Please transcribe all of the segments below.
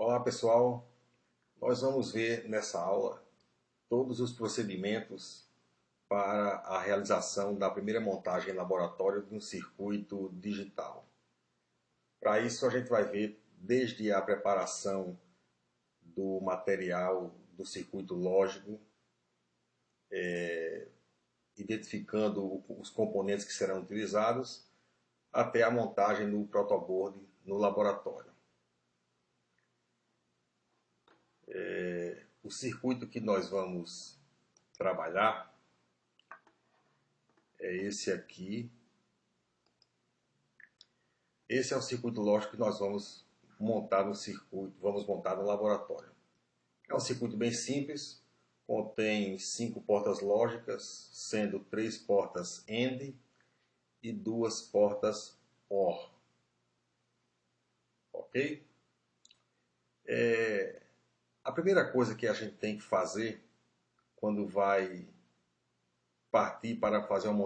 Olá pessoal, nós vamos ver nessa aula todos os procedimentos para a realização da primeira montagem em laboratório de um circuito digital. Para isso a gente vai ver desde a preparação do material do circuito lógico, identificando os componentes que serão utilizados, até a montagem do protoboard no laboratório. O circuito que nós vamos trabalhar é esse aqui. Esse é o circuito lógico que nós vamos montar no laboratório. É um circuito bem simples, contém 5 portas lógicas, sendo 3 portas AND e 2 portas OR. Ok? A primeira coisa que a gente tem que fazer quando vai partir para fazer uma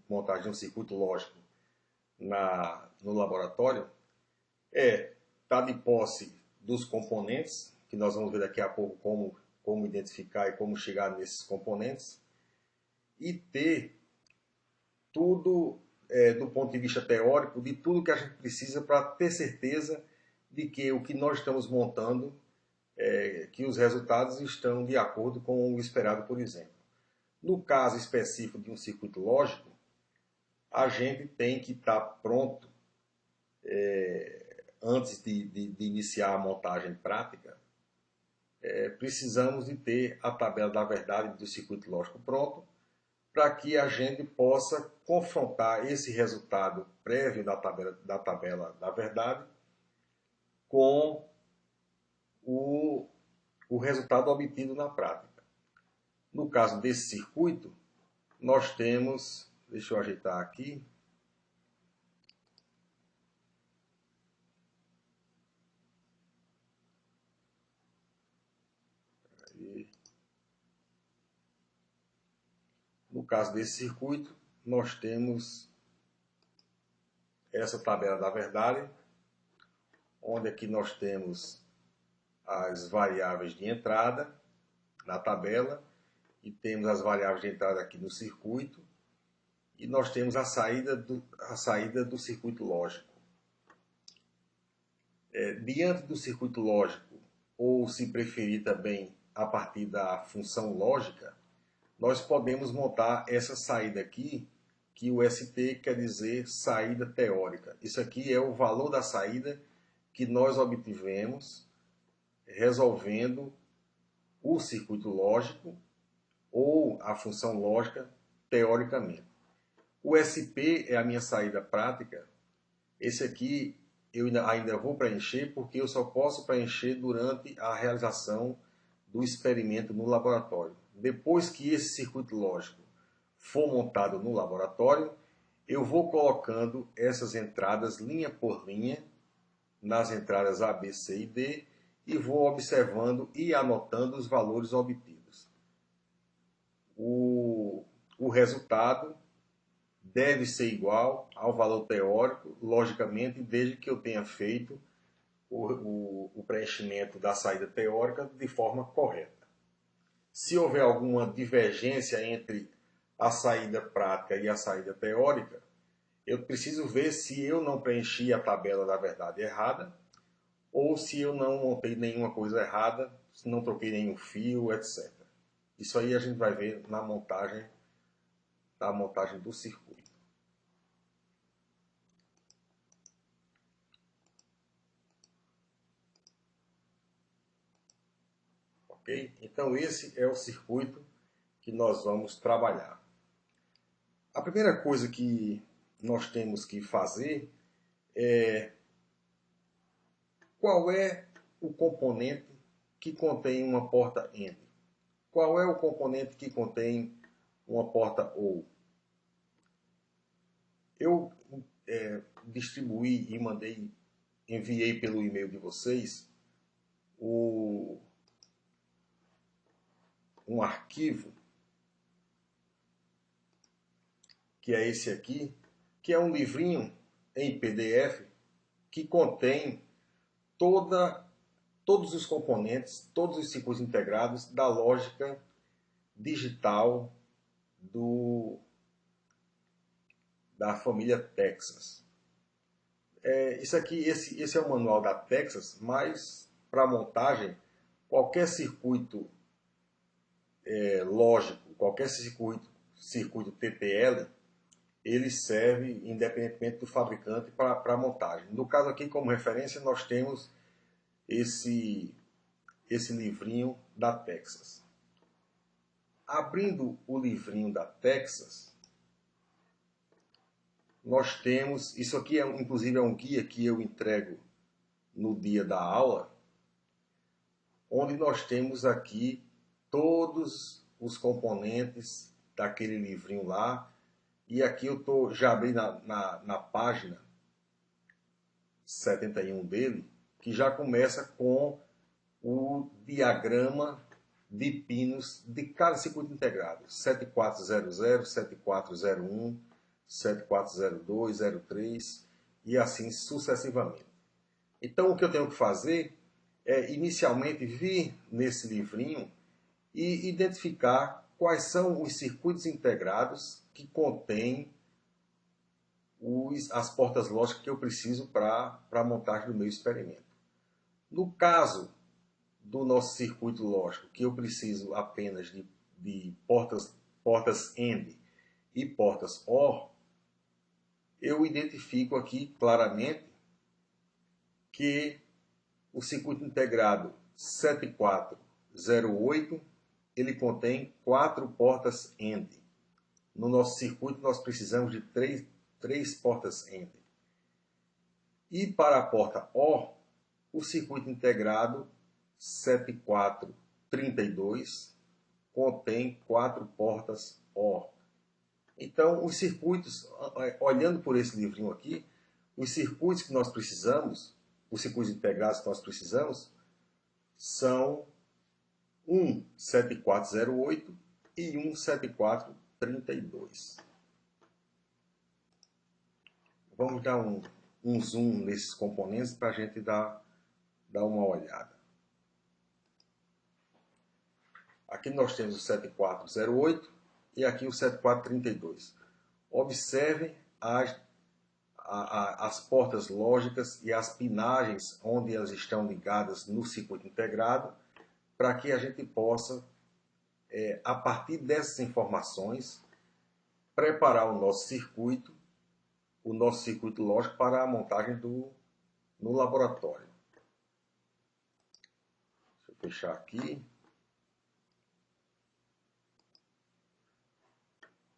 montagem de um circuito lógico no laboratório é estar de posse dos componentes, que nós vamos ver daqui a pouco como identificar e como chegar nesses componentes, e ter tudo do ponto de vista teórico, de tudo que a gente precisa para ter certeza de que o que nós estamos montando, que os resultados estão de acordo com o esperado, por exemplo. No caso específico de um circuito lógico, a gente tem que estar pronto antes de iniciar a montagem prática. Precisamos de ter a tabela da verdade do circuito lógico pronto, para que a gente possa confrontar esse resultado prévio da tabela da verdade com o resultado obtido na prática. No caso desse circuito, nós temos, deixa eu ajeitar aqui, no caso desse circuito, nós temos essa tabela da verdade, onde aqui nós temos as variáveis de entrada na tabela, e temos as variáveis de entrada aqui no circuito, e nós temos a saída do circuito lógico. Diante do circuito lógico, ou se preferir também a partir da função lógica, nós podemos montar essa saída aqui, que o ST quer dizer saída teórica. Isso aqui é o valor da saída que nós obtivemos resolvendo o circuito lógico ou a função lógica teoricamente. O SP é a minha saída prática. Esse aqui eu ainda vou preencher, porque eu só posso preencher durante a realização do experimento no laboratório. Depois que esse circuito lógico for montado no laboratório, eu vou colocando essas entradas linha por linha nas entradas A, B, C e D, e vou observando e anotando os valores obtidos. O resultado deve ser igual ao valor teórico, logicamente, desde que eu tenha feito o preenchimento da saída teórica de forma correta. Se houver alguma divergência entre a saída prática e a saída teórica, eu preciso ver se eu não preenchi a tabela da verdade errada, ou se eu não montei nenhuma coisa errada, se não troquei nenhum fio, etc. Isso aí a gente vai ver na montagem do circuito. Ok? Então esse é o circuito que nós vamos trabalhar. A primeira coisa que nós temos que fazer é qual é o componente que contém uma porta AND. Qual é o componente que contém uma porta OR? Eu distribuí e enviei pelo e-mail de vocês um arquivo, que é esse aqui, que é um livrinho em PDF que contém toda todos os componentes, todos os circuitos integrados da lógica digital da família Texas. Isso aqui, esse é o manual da Texas, mas para montagem, qualquer circuito lógico, qualquer circuito TTL, ele serve independentemente do fabricante para montagem. No caso aqui, como referência, nós temos esse livrinho da Texas. Abrindo o livrinho da Texas, nós temos, isso aqui inclusive é um guia que eu entrego no dia da aula, onde nós temos aqui todos os componentes daquele livrinho lá. E aqui eu já abri na página 71 dele, que já começa com o diagrama de pinos de cada circuito integrado. 7400, 7401, 7402, 03 e assim sucessivamente. Então o que eu tenho que fazer é inicialmente vir nesse livrinho e identificar quais são os circuitos integrados que contêm as portas lógicas que eu preciso para a montagem do meu experimento. No caso do nosso circuito lógico, que eu preciso apenas de portas AND e portas OR, eu identifico aqui claramente que o circuito integrado 7408 ele contém 4 portas AND. No nosso circuito nós precisamos de 3 portas AND. E para a porta OR, o circuito integrado 7432 contém 4 portas OR. Então, os circuitos, olhando por esse livrinho aqui, os circuitos que nós precisamos, os circuitos integrados que nós precisamos, são um 7408 e um 7432. Vamos dar um zoom nesses componentes para a gente dar uma olhada. Aqui nós temos o 7408 e aqui o 7432. Observem as portas lógicas e as pinagens onde elas estão ligadas no circuito integrado, para que a gente possa, a partir dessas informações, preparar o nosso circuito lógico para a montagem no laboratório. Deixa eu fechar aqui.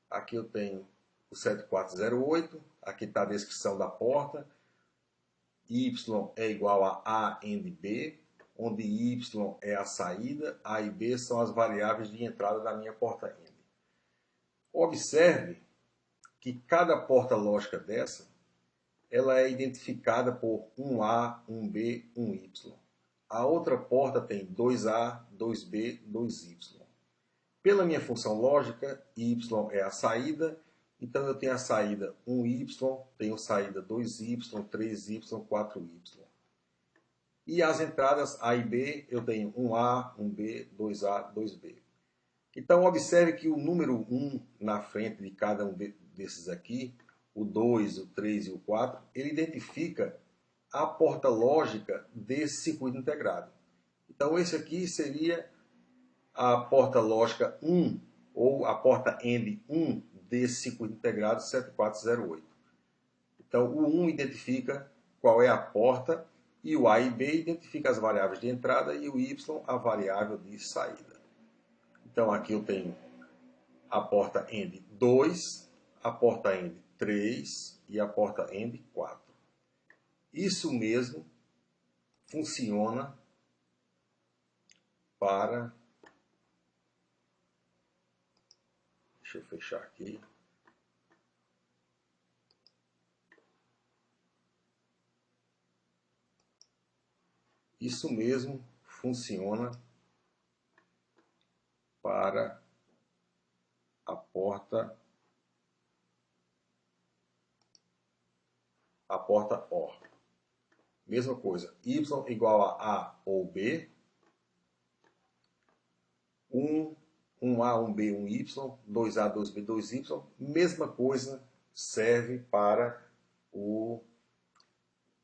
Aqui eu tenho o 7408, aqui está a descrição da porta. Y é igual a A AND B, onde Y é a saída, A e B são as variáveis de entrada da minha porta AND. Observe que cada porta lógica dessa, ela é identificada por 1A, 1B, 1Y. A outra porta tem 2A, 2B, 2Y. Pela minha função lógica, Y é a saída, então eu tenho a saída 1Y, tenho saída 2Y, 3Y, 4Y. E as entradas A e B, eu tenho 1A, 1B, 2A, 2B. Então observe que o número 1 na frente de cada um desses aqui, o 2, o 3 e o 4, ele identifica a porta lógica desse circuito integrado. Então esse aqui seria a porta lógica 1, ou a porta AND 1 desse circuito integrado 7408. Então, o 1 identifica qual é a porta, e o A e B identifica as variáveis de entrada, e o Y a variável de saída. Então, aqui eu tenho a porta AND 2, a porta AND 3 e a porta AND 4. Isso mesmo funciona para... Deixa eu fechar aqui. Isso mesmo funciona para a porta OR. Mesma coisa, y igual a A ou B, 1A, 1B, 1Y, 2A, 2B, 2Y, mesma coisa serve para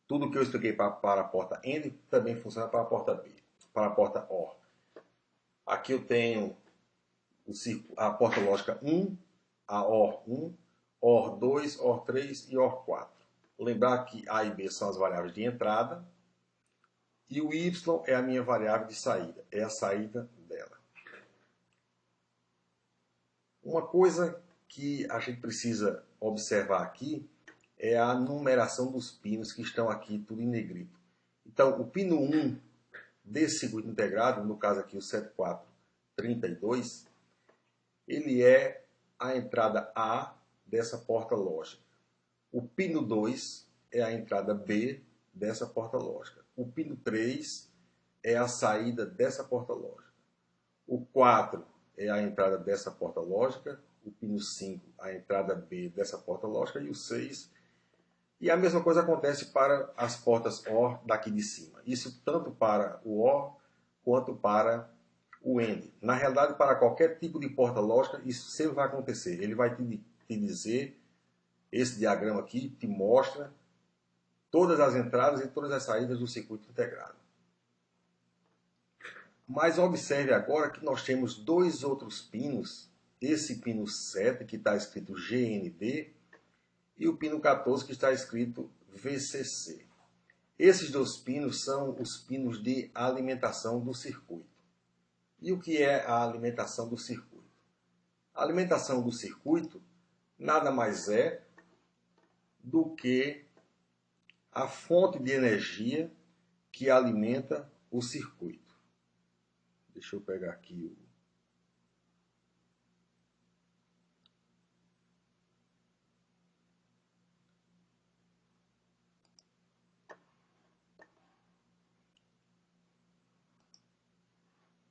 tudo que eu expliquei para a porta AND também funciona para a porta B, para a porta OR. Aqui eu tenho a porta lógica 1, a OR 1, OR 2, OR 3 e OR 4. Lembrar que A e B são as variáveis de entrada e o Y é a minha variável de saída, é a saída dela. Uma coisa que a gente precisa observar aqui é a numeração dos pinos que estão aqui tudo em negrito. Então, o pino 1 desse circuito integrado, no caso aqui o 7432, ele é a entrada A dessa porta lógica. O pino 2 é a entrada B dessa porta lógica. O pino 3 é a saída dessa porta lógica. O 4 é a entrada dessa porta lógica. O pino 5, a entrada B dessa porta lógica. E o 6. E a mesma coisa acontece para as portas OR daqui de cima. Isso tanto para o OR quanto para o AND. Na realidade, para qualquer tipo de porta lógica, isso sempre vai acontecer. Ele vai te dizer, esse diagrama aqui te mostra todas as entradas e todas as saídas do circuito integrado. Mas observe agora que nós temos dois outros pinos. Esse pino 7, que está escrito GND, e o pino 14, que está escrito VCC. Esses dois pinos são os pinos de alimentação do circuito. E o que é a alimentação do circuito? A alimentação do circuito nada mais é do que a fonte de energia que alimenta o circuito. Deixa eu pegar aqui o...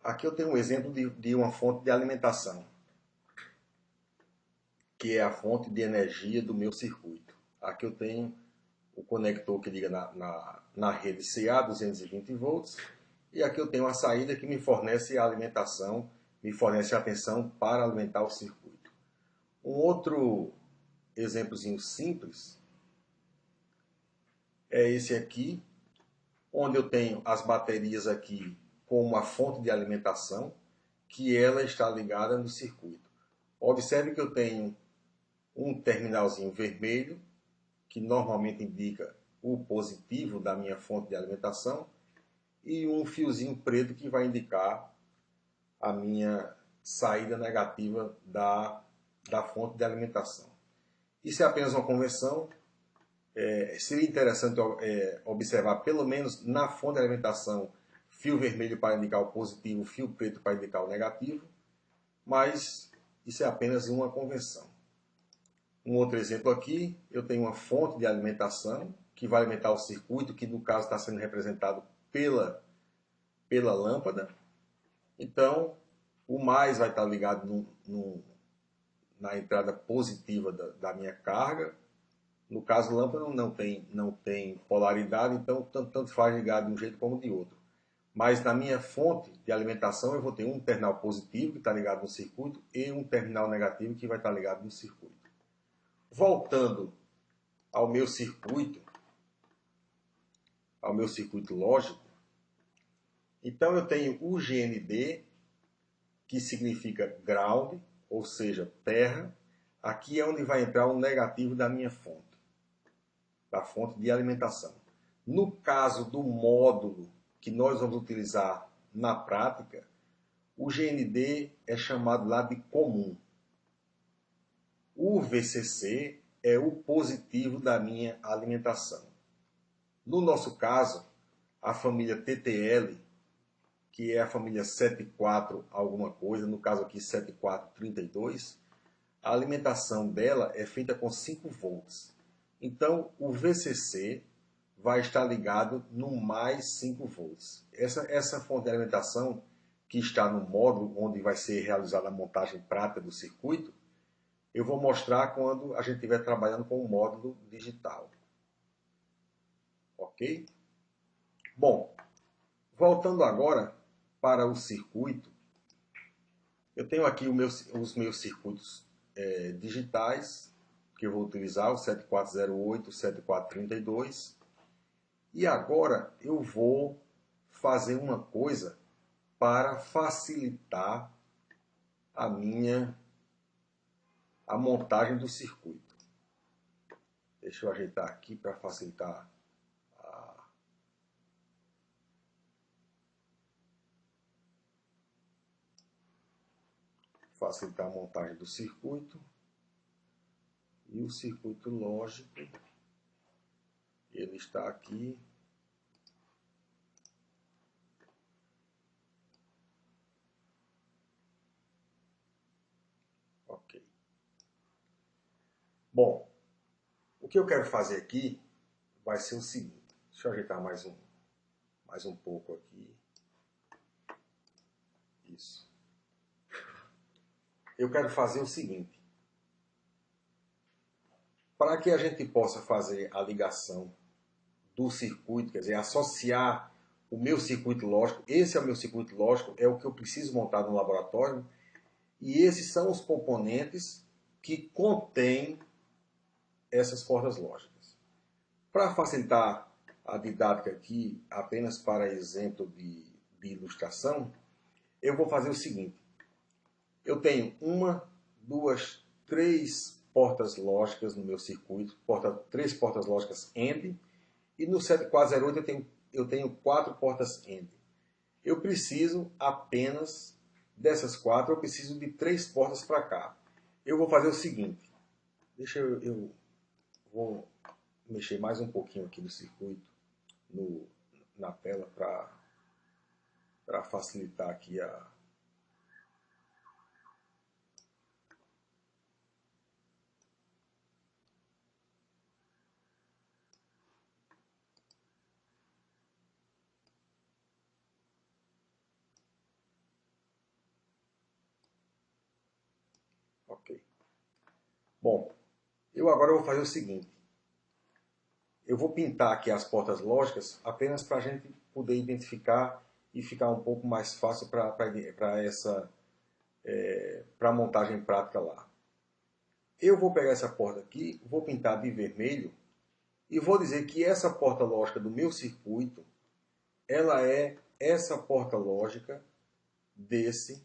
Aqui eu tenho um exemplo de uma fonte de alimentação, que é a fonte de energia do meu circuito. Aqui eu tenho o conector que liga na rede CA 220 volts, e aqui eu tenho a saída que me fornece a alimentação, me fornece a tensão para alimentar o circuito. Um outro exemplozinho simples é esse aqui, onde eu tenho as baterias aqui com uma fonte de alimentação, que ela está ligada no circuito. Observe que eu tenho um terminalzinho vermelho, que normalmente indica o positivo da minha fonte de alimentação, e um fiozinho preto que vai indicar a minha saída negativa da fonte de alimentação. Isso é apenas uma convenção. Seria interessante observar, pelo menos na fonte de alimentação, fio vermelho para indicar o positivo, fio preto para indicar o negativo, mas isso é apenas uma convenção. Um outro exemplo aqui, eu tenho uma fonte de alimentação que vai alimentar o circuito, que no caso está sendo representado pela lâmpada. Então, o mais vai estar ligado na entrada positiva da minha carga. No caso, a lâmpada não tem polaridade, então tanto faz ligar de um jeito como de outro. Mas na minha fonte de alimentação eu vou ter um terminal positivo que está ligado no circuito e um terminal negativo que vai estar ligado no circuito. Voltando ao meu circuito lógico, então eu tenho o GND, que significa ground, ou seja, terra. Aqui é onde vai entrar o negativo da minha fonte, da fonte de alimentação. No caso do módulo que nós vamos utilizar na prática, o GND é chamado lá de comum. O VCC é o positivo da minha alimentação. No nosso caso, a família TTL, que é a família 74 alguma coisa, no caso aqui 7432, a alimentação dela é feita com 5 volts. Então, o VCC vai estar ligado no mais 5 volts. Essa fonte de alimentação que está no módulo onde vai ser realizada a montagem prática do circuito, eu vou mostrar quando a gente estiver trabalhando com o módulo digital. Ok? Bom, voltando agora para o circuito, eu tenho aqui os meus circuitos digitais, que eu vou utilizar, o 7408, o 7432. E agora eu vou fazer uma coisa para facilitar a montagem do circuito. Deixa eu ajeitar aqui para facilitar a montagem do circuito. E o circuito lógico, ele está aqui. Ok. Bom, o que eu quero fazer aqui vai ser o seguinte. Deixa eu ajeitar mais um pouco aqui. Isso. Eu quero fazer o seguinte. Para que a gente possa fazer a ligação do circuito, quer dizer, associar o meu circuito lógico, esse é o meu circuito lógico, é o que eu preciso montar no laboratório, e esses são os componentes que contêm essas portas lógicas. Para facilitar a didática aqui, apenas para exemplo de ilustração, eu vou fazer o seguinte. Eu tenho uma, duas, três portas lógicas no meu circuito, três portas lógicas AND, e no 7408 eu tenho 4 portas AND. Eu preciso apenas dessas 4, eu preciso de 3 portas para cá. Eu vou fazer o seguinte, eu vou mexer mais um pouquinho aqui no circuito, na tela, para facilitar aqui a... Ok. Bom, eu agora vou fazer o seguinte. Eu vou pintar aqui as portas lógicas apenas para a gente poder identificar e ficar um pouco mais fácil para a montagem prática lá. Eu vou pegar essa porta aqui, vou pintar de vermelho e vou dizer que essa porta lógica do meu circuito, ela é essa porta lógica desse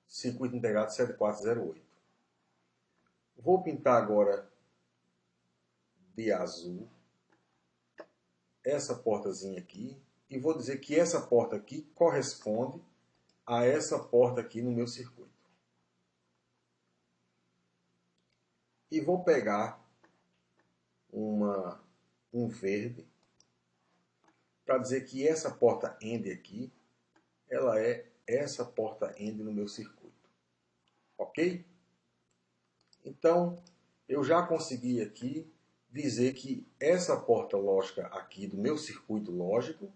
circuito integrado 7408. Vou pintar agora de azul essa portazinha aqui e vou dizer que essa porta aqui corresponde a essa porta aqui no meu circuito. E vou pegar um verde para dizer que essa porta AND aqui, ela é essa porta AND no meu circuito. Ok? Então, eu já consegui aqui dizer que essa porta lógica aqui do meu circuito lógico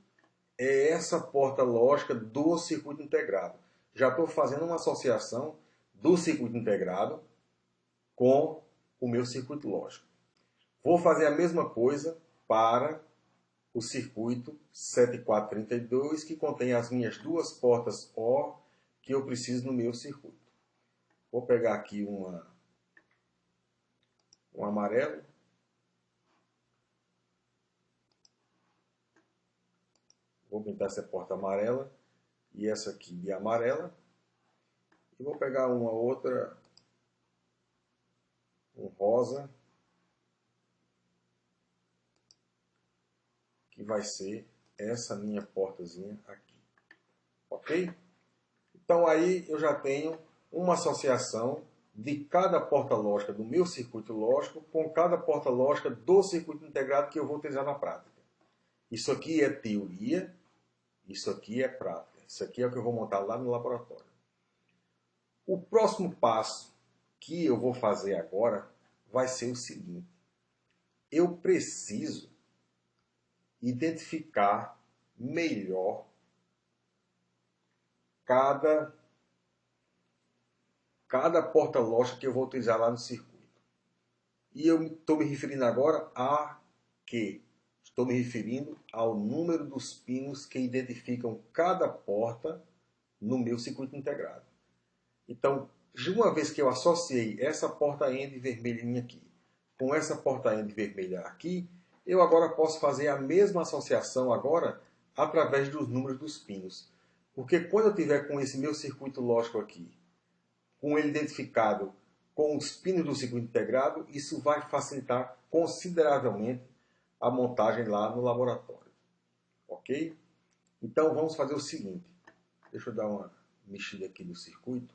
é essa porta lógica do circuito integrado. Já estou fazendo uma associação do circuito integrado com o meu circuito lógico. Vou fazer a mesma coisa para o circuito 7432, que contém as minhas duas portas OR que eu preciso no meu circuito. Vou pegar aqui um amarelo. Vou pintar essa porta amarela e essa aqui de amarela. E vou pegar uma outra, um rosa, que vai ser essa minha portazinha aqui. Ok? Então aí eu já tenho uma associação de cada porta lógica do meu circuito lógico com cada porta lógica do circuito integrado que eu vou utilizar na prática. Isso aqui é teoria, isso aqui é prática. Isso aqui é o que eu vou montar lá no laboratório. O próximo passo que eu vou fazer agora vai ser o seguinte. Eu preciso identificar melhor cada porta lógica que eu vou utilizar lá no circuito. E eu estou me referindo agora a que Estou me referindo ao número dos pinos que identificam cada porta no meu circuito integrado. Então, de uma vez que eu associei essa porta end vermelhinha aqui com essa porta end vermelha aqui, eu agora posso fazer a mesma associação agora através dos números dos pinos. Porque quando eu tiver com esse meu circuito lógico aqui, com ele identificado com os pinos do circuito integrado, isso vai facilitar consideravelmente a montagem lá no laboratório. Ok? Então vamos fazer o seguinte. Deixa eu dar uma mexida aqui no circuito,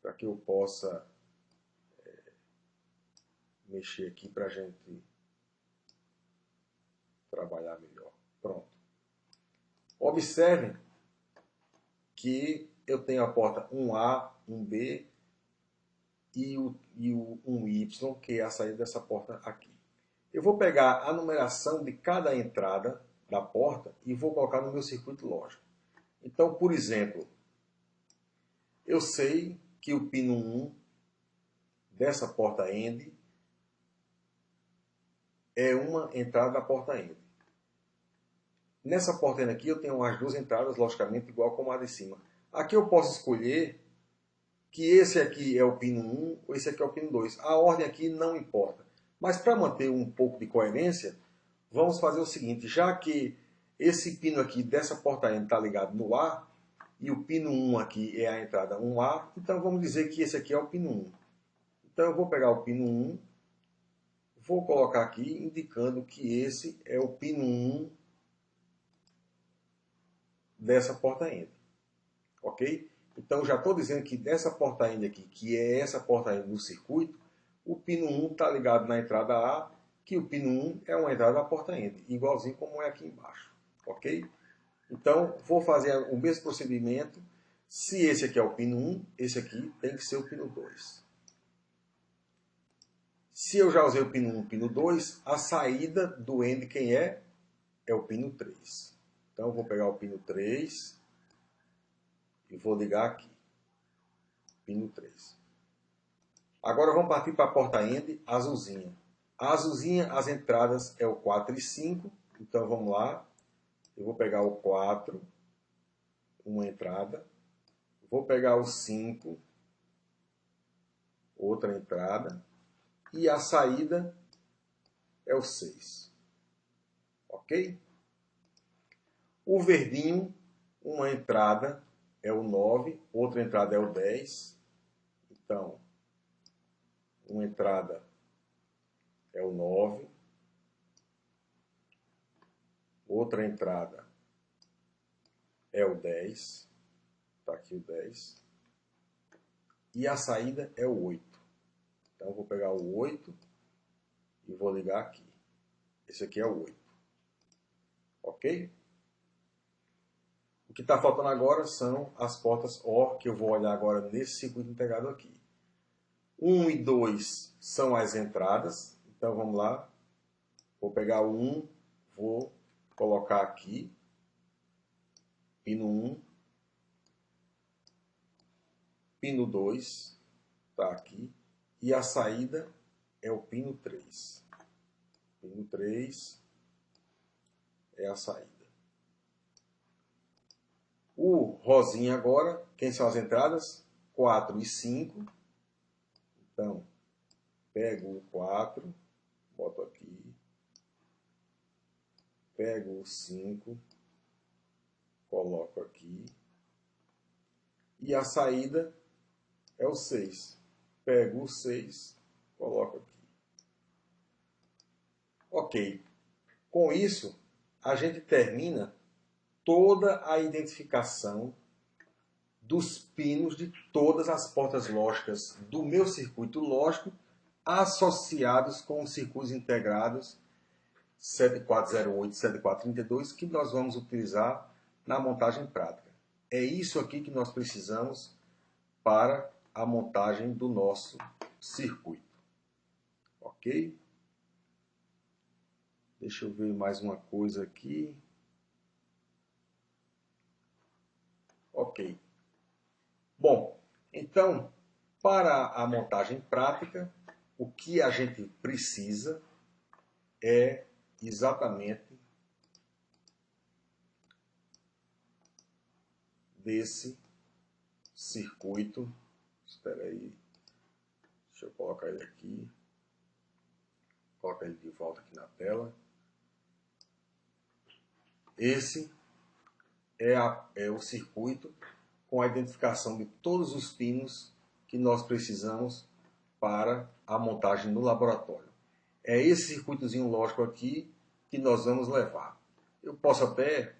para que eu possa mexer aqui para a gente trabalhar melhor. Pronto. Observem que eu tenho a porta 1A, 1B e o 1Y, que é a saída dessa porta aqui. Eu vou pegar a numeração de cada entrada da porta e vou colocar no meu circuito lógico. Então, por exemplo, eu sei que o pino 1 dessa porta end é uma entrada da porta end. Nessa porta end aqui eu tenho as duas entradas, logicamente, igual como a de cima. Aqui eu posso escolher que esse aqui é o pino 1 ou esse aqui é o pino 2. A ordem aqui não importa. Mas para manter um pouco de coerência, vamos fazer o seguinte. Já que esse pino aqui dessa porta end está ligado no A, e o pino 1 aqui é a entrada 1A, então vamos dizer que esse aqui é o pino 1. Então eu vou pegar o pino 1, vou colocar aqui indicando que esse é o pino 1 dessa porta end. Ok? Então já estou dizendo que dessa porta end aqui, que é essa porta end do circuito, o pino 1 está ligado na entrada A, que o pino 1 é uma entrada da porta end, igualzinho como é aqui embaixo. Ok? Então, vou fazer o mesmo procedimento. Se esse aqui é o pino 1, esse aqui tem que ser o pino 2. Se eu já usei o pino 1 e pino 2, a saída do end quem é? É o pino 3. Então, eu vou pegar o pino 3 e vou ligar aqui. Pino 3. Agora vamos partir para a porta end azulzinha. A azulzinha, as entradas é o 4 e 5. Então, vamos lá. Eu vou pegar o 4, uma entrada. Vou pegar o 5, outra entrada. E a saída é o 6. Ok? O verdinho, uma entrada é o 9, outra entrada é o 10. Então, uma entrada é o 9. Outra entrada é o 10. Está aqui o 10. E a saída é o 8. Então, eu vou pegar o 8 e vou ligar aqui. Esse aqui é o 8. Ok? O que está faltando agora são as portas OR, que eu vou olhar agora nesse circuito integrado aqui. 1 e 2 são as entradas. Então, vamos lá. Vou pegar o 1, vou colocar aqui. Pino 1. Pino 2 está aqui. E a saída é o pino 3. Pino 3 é a saída. O rosinha agora, quem são as entradas? 4 e 5. Então, pego o 4, boto aqui. Pego o 5, coloco aqui. E a saída é o 6. Pego o 6, coloco aqui. Ok. Com isso, a gente termina toda a identificação dos pinos de todas as portas lógicas do meu circuito lógico associados com os circuitos integrados 7408 e 7432 que nós vamos utilizar na montagem prática. É isso aqui que nós precisamos para a montagem do nosso circuito. Ok? Deixa eu ver mais uma coisa aqui. Ok. Bom, então, para a montagem prática, o que a gente precisa é exatamente desse circuito. Espera aí, deixa eu colocar ele aqui, colocar ele de volta aqui na tela. Esse é o circuito com a identificação de todos os pinos que nós precisamos para a montagem no laboratório. É esse circuitozinho lógico aqui que nós vamos levar. Eu posso até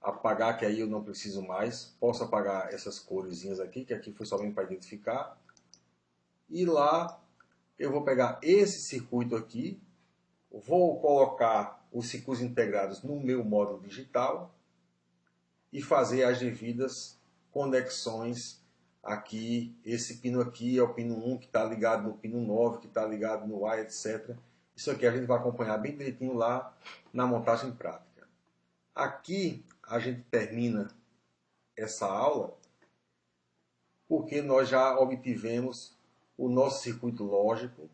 apagar, que aí eu não preciso mais. Posso apagar essas coresinhas aqui, que aqui foi somente para identificar. E lá eu vou pegar esse circuito aqui, vou colocar os circuitos integrados no meu módulo digital e fazer as devidas conexões aqui. Esse pino aqui é o pino 1 que está ligado no pino 9, que está ligado no Y, etc. Isso aqui a gente vai acompanhar bem direitinho lá na montagem prática. Aqui a gente termina essa aula porque nós já obtivemos o nosso circuito lógico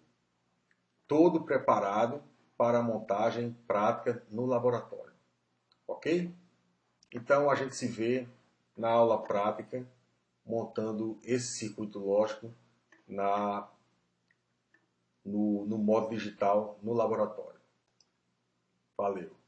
todo preparado para a montagem prática no laboratório. Ok? Então a gente se vê na aula prática montando esse circuito lógico no modo digital no laboratório. Valeu!